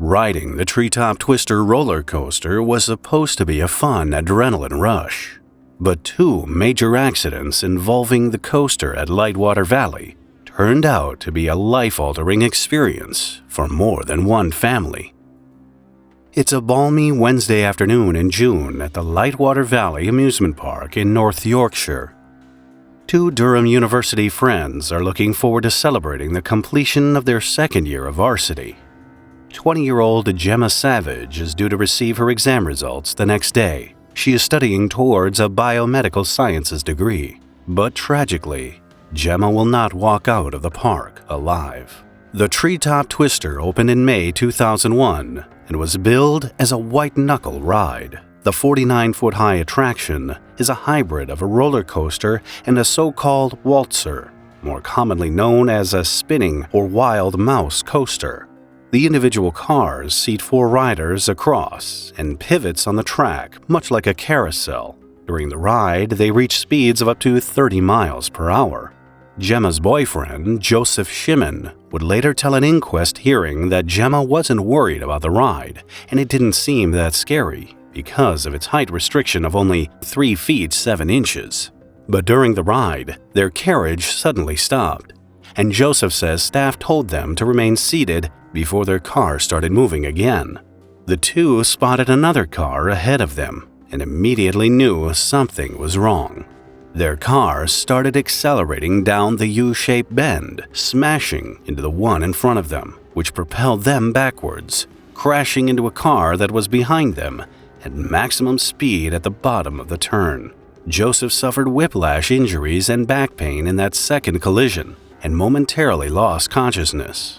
Riding the Treetop Twister roller coaster was supposed to be a fun adrenaline rush, but two major accidents involving the coaster at Lightwater Valley turned out to be a life-altering experience for more than one family. It's a balmy Wednesday afternoon in June at the Lightwater Valley amusement park in North Yorkshire. Two Durham University friends are looking forward to celebrating the completion of their second year of varsity. 20-year-old Gemma Savage is due to receive her exam results the next day. She is studying towards a biomedical sciences degree, but tragically, Gemma will not walk out of the park alive. The Treetop Twister opened in May 2001 and was billed as a white-knuckle ride. The 49-foot-high attraction is a hybrid of a roller coaster and a so-called waltzer, more commonly known as a spinning or wild mouse coaster. The individual cars seat 4 riders across and pivots on the track, much like a carousel. During the ride, they reach speeds of up to 30 miles per hour. Gemma's boyfriend, Joseph Shimon, would later tell an inquest hearing that Gemma wasn't worried about the ride, and it didn't seem that scary because of its height restriction of only 3 feet 7 inches. But during the ride, their carriage suddenly stopped, and Joseph says staff told them to remain seated before their car started moving again. The two spotted another car ahead of them and immediately knew something was wrong. Their car started accelerating down the U-shaped bend, smashing into the one in front of them, which propelled them backwards, crashing into a car that was behind them at maximum speed at the bottom of the turn. Joseph suffered whiplash injuries and back pain in that second collision and momentarily lost consciousness.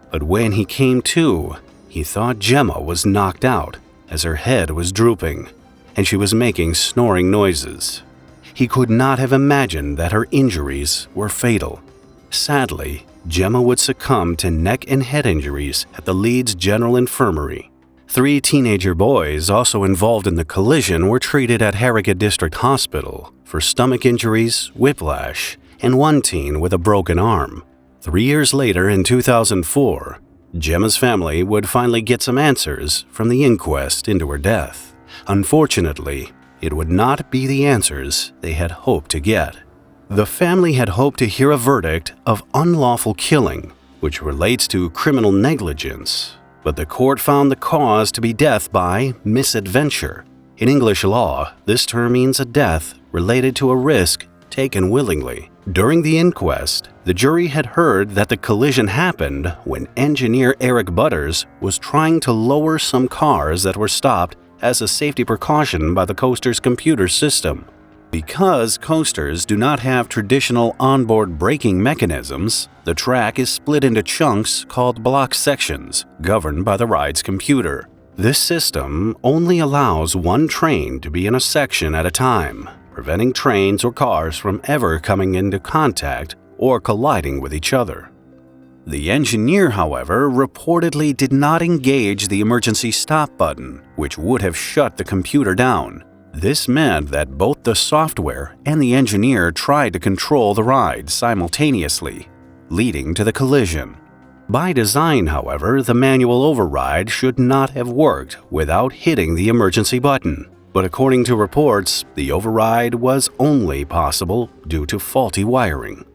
But when he came to, he thought Gemma was knocked out as her head was drooping and she was making snoring noises. He could not have imagined that her injuries were fatal. Sadly, Gemma would succumb to neck and head injuries at the Leeds General Infirmary. 3 teenager boys also involved in the collision were treated at Harrogate District Hospital for stomach injuries, whiplash, and 1 teen with a broken arm. 3 years later, in 2004, Gemma's family would finally get some answers from the inquest into her death. Unfortunately, it would not be the answers they had hoped to get. The family had hoped to hear a verdict of unlawful killing, which relates to criminal negligence, but the court found the cause to be death by misadventure. In English law, this term means a death related to a risk taken willingly. During the inquest, the jury had heard that the collision happened when engineer Eric Butters was trying to lower some cars that were stopped as a safety precaution by the coaster's computer system. Because coasters do not have traditional onboard braking mechanisms, the track is split into chunks called block sections, governed by the ride's computer. This system only allows one train to be in a section at a time, preventing trains or cars from ever coming into contact or colliding with each other. The engineer, however, reportedly did not engage the emergency stop button, which would have shut the computer down. This meant that both the software and the engineer tried to control the ride simultaneously, leading to the collision. By design, however, the manual override should not have worked without hitting the emergency button. But according to reports, the override was only possible due to faulty wiring.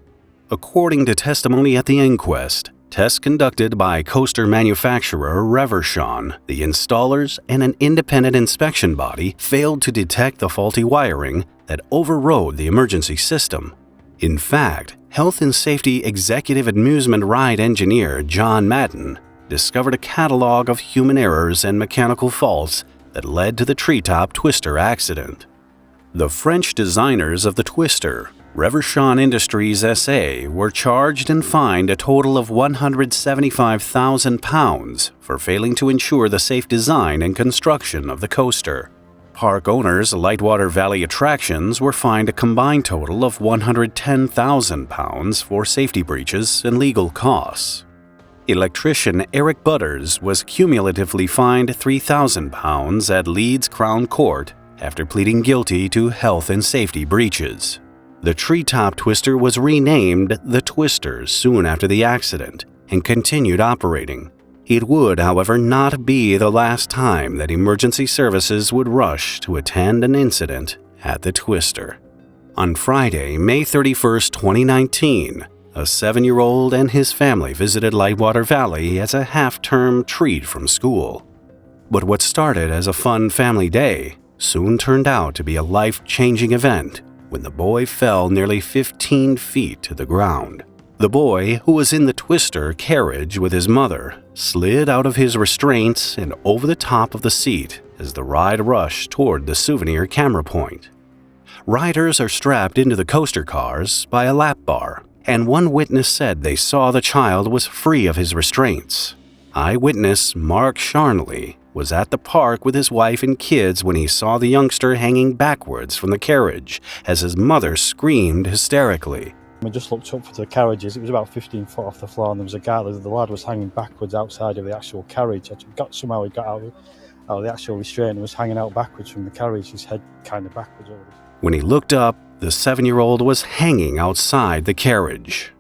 According to testimony at the inquest, tests conducted by coaster manufacturer Reverchon, the installers, and an independent inspection body failed to detect the faulty wiring that overrode the emergency system. In fact, Health and Safety Executive Amusement Ride engineer John Madden discovered a catalog of human errors and mechanical faults that led to the Treetop Twister accident. The French designers of the Twister, Reverchon Industries SA, were charged and fined a total of £175,000 for failing to ensure the safe design and construction of the coaster. Park owners Lightwater Valley Attractions were fined a combined total of £110,000 for safety breaches and legal costs. Electrician Eric Butters was cumulatively fined £3,000 at Leeds Crown Court after pleading guilty to health and safety breaches. The Treetop Twister was renamed the Twister soon after the accident and continued operating. It would, however, not be the last time that emergency services would rush to attend an incident at the Twister. On Friday, May 31, 2019, a 7-year-old and his family visited Lightwater Valley as a half-term treat from school. But what started as a fun family day soon turned out to be a life-changing event when the boy fell nearly 15 feet to the ground. The boy, who was in the Twister carriage with his mother, slid out of his restraints and over the top of the seat as the ride rushed toward the souvenir camera point. Riders are strapped into the coaster cars by a lap bar, and one witness said they saw the child was free of his restraints. Eyewitness Mark Sharnley was at the park with his wife and kids when he saw the youngster hanging backwards from the carriage as his mother screamed hysterically. We just looked up for the carriages. It was about 15 foot off the floor, and there was a guy, the lad was hanging backwards outside of the actual carriage. Somehow he got out of the actual restraint and was hanging out backwards from the carriage, his head kind of backwards over this. When he looked up, the 7-year-old was hanging outside the carriage.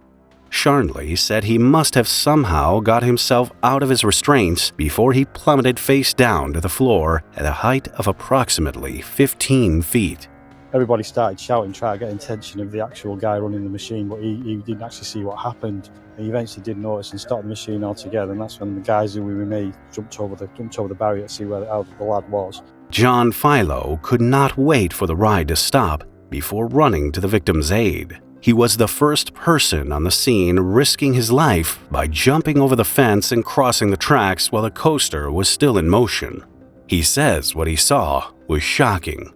Sharnley said he must have somehow got himself out of his restraints before he plummeted face down to the floor at a height of approximately 15 feet. Everybody started shouting, trying to get attention of the actual guy running the machine, but he didn't actually see what happened. He eventually did notice and stopped the machine altogether, and that's when the guys who were with me jumped over the barrier to see how the lad was. John Philo could not wait for the ride to stop before running to the victim's aid. He was the first person on the scene risking his life by jumping over the fence and crossing the tracks while the coaster was still in motion. He says what he saw was shocking.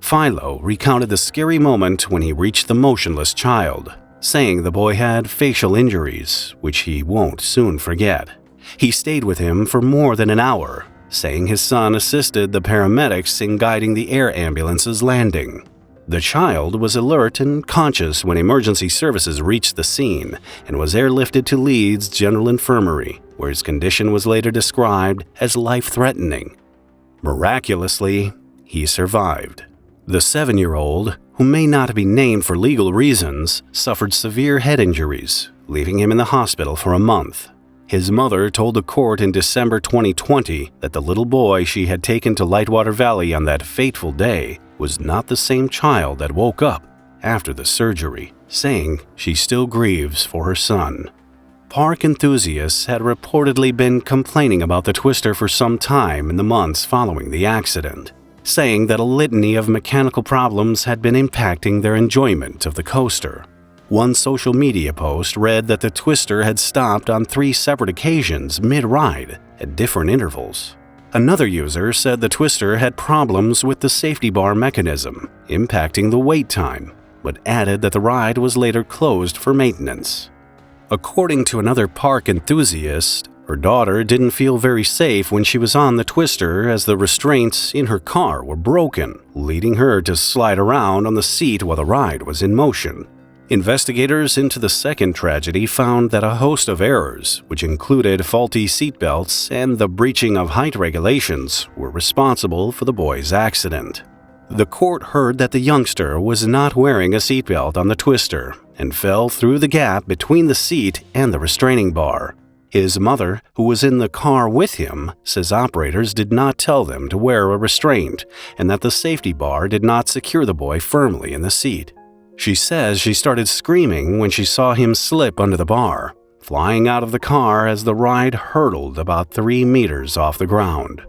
Philo recounted the scary moment when he reached the motionless child, saying the boy had facial injuries, which he won't soon forget. He stayed with him for more than an hour, saying his son assisted the paramedics in guiding the air ambulance's landing. The child was alert and conscious when emergency services reached the scene and was airlifted to Leeds General Infirmary, where his condition was later described as life-threatening. Miraculously, he survived. The 7-year-old, who may not be named for legal reasons, suffered severe head injuries, leaving him in the hospital for a month. His mother told the court in December 2020 that the little boy she had taken to Lightwater Valley on that fateful day was not the same child that woke up after the surgery, saying she still grieves for her son. Park enthusiasts had reportedly been complaining about the Twister for some time in the months following the accident, saying that a litany of mechanical problems had been impacting their enjoyment of the coaster. One social media post read that the Twister had stopped on 3 separate occasions mid-ride at different intervals. Another user said the Twister had problems with the safety bar mechanism, impacting the wait time, but added that the ride was later closed for maintenance. According to another park enthusiast, her daughter didn't feel very safe when she was on the Twister as the restraints in her car were broken, leading her to slide around on the seat while the ride was in motion. Investigators into the second tragedy found that a host of errors, which included faulty seatbelts and the breaching of height regulations, were responsible for the boy's accident. The court heard that the youngster was not wearing a seatbelt on the Twister and fell through the gap between the seat and the restraining bar. His mother, who was in the car with him, says operators did not tell them to wear a restraint and that the safety bar did not secure the boy firmly in the seat. She says she started screaming when she saw him slip under the bar, flying out of the car as the ride hurtled about 3 meters off the ground.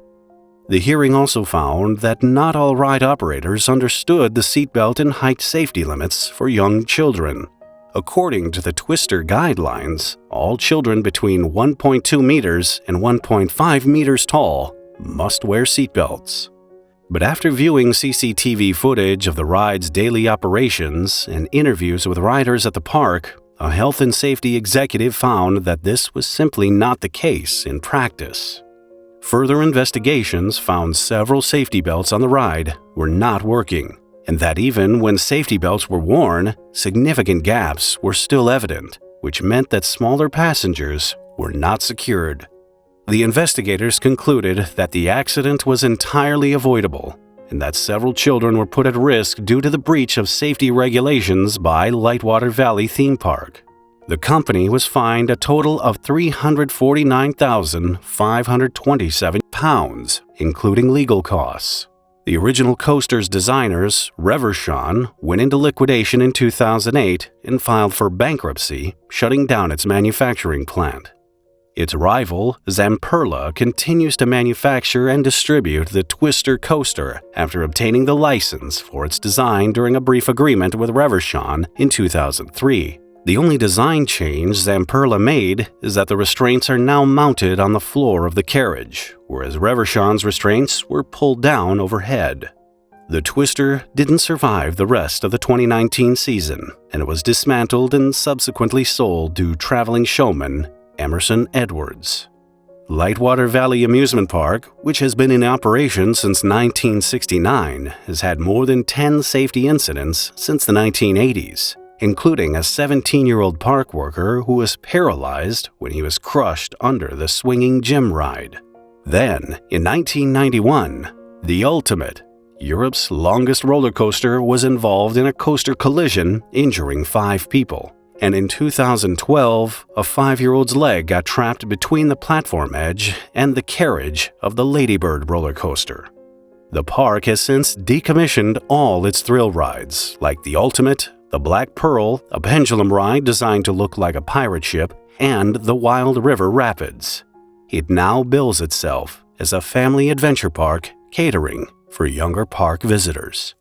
The hearing also found that not all ride operators understood the seatbelt and height safety limits for young children. According to the Twister guidelines, all children between 1.2 meters and 1.5 meters tall must wear seatbelts. But after viewing CCTV footage of the ride's daily operations and interviews with riders at the park, a health and safety executive found that this was simply not the case in practice. Further investigations found several safety belts on the ride were not working, and that even when safety belts were worn, significant gaps were still evident, which meant that smaller passengers were not secured. The investigators concluded that the accident was entirely avoidable and that several children were put at risk due to the breach of safety regulations by Lightwater Valley Theme Park. The company was fined a total of £349,527, including legal costs. The original coaster's designers, Reverchon, went into liquidation in 2008 and filed for bankruptcy, shutting down its manufacturing plant. Its rival, Zamperla, continues to manufacture and distribute the Twister coaster after obtaining the license for its design during a brief agreement with Reverchon in 2003. The only design change Zamperla made is that the restraints are now mounted on the floor of the carriage, whereas Reverchon's restraints were pulled down overhead. The Twister didn't survive the rest of the 2019 season, and it was dismantled and subsequently sold to traveling showman Emerson Edwards. Lightwater Valley Amusement Park, which has been in operation since 1969, has had more than 10 safety incidents since the 1980s, including a 17-year-old park worker who was paralyzed when he was crushed under the swinging gym ride. Then, in 1991, the Ultimate, Europe's longest roller coaster, was involved in a coaster collision, injuring 5 people. And in 2012, a 5-year-old's leg got trapped between the platform edge and the carriage of the Ladybird roller coaster. The park has since decommissioned all its thrill rides, like the Ultimate, the Black Pearl, a pendulum ride designed to look like a pirate ship, and the Wild River Rapids. It now bills itself as a family adventure park catering for younger park visitors.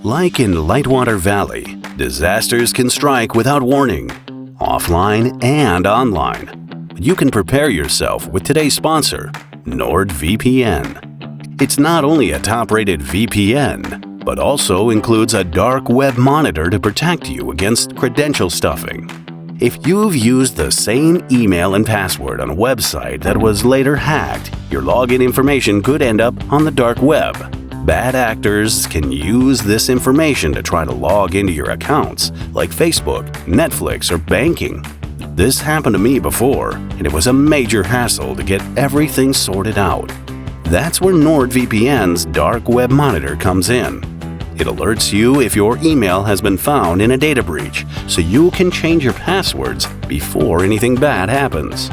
Like in Lightwater Valley, disasters can strike without warning, offline and online. But you can prepare yourself with today's sponsor, NordVPN. It's not only a top-rated VPN, but also includes a dark web monitor to protect you against credential stuffing. If you've used the same email and password on a website that was later hacked, your login information could end up on the dark web. Bad actors can use this information to try to log into your accounts, like Facebook, Netflix, or banking. This happened to me before, and it was a major hassle to get everything sorted out. That's where NordVPN's dark web monitor comes in. It alerts you if your email has been found in a data breach, so you can change your passwords before anything bad happens.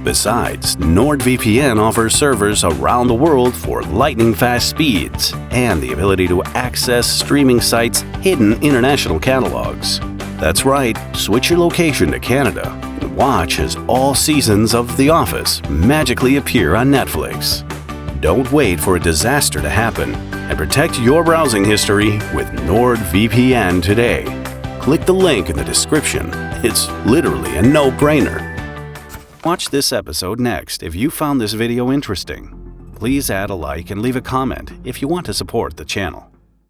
Besides, NordVPN offers servers around the world for lightning-fast speeds and the ability to access streaming sites' hidden international catalogs. That's right, switch your location to Canada and watch as all seasons of The Office magically appear on Netflix. Don't wait for a disaster to happen and protect your browsing history with NordVPN today. Click the link in the description. It's literally a no-brainer. Watch this episode next if you found this video interesting. Please add a like and leave a comment if you want to support the channel.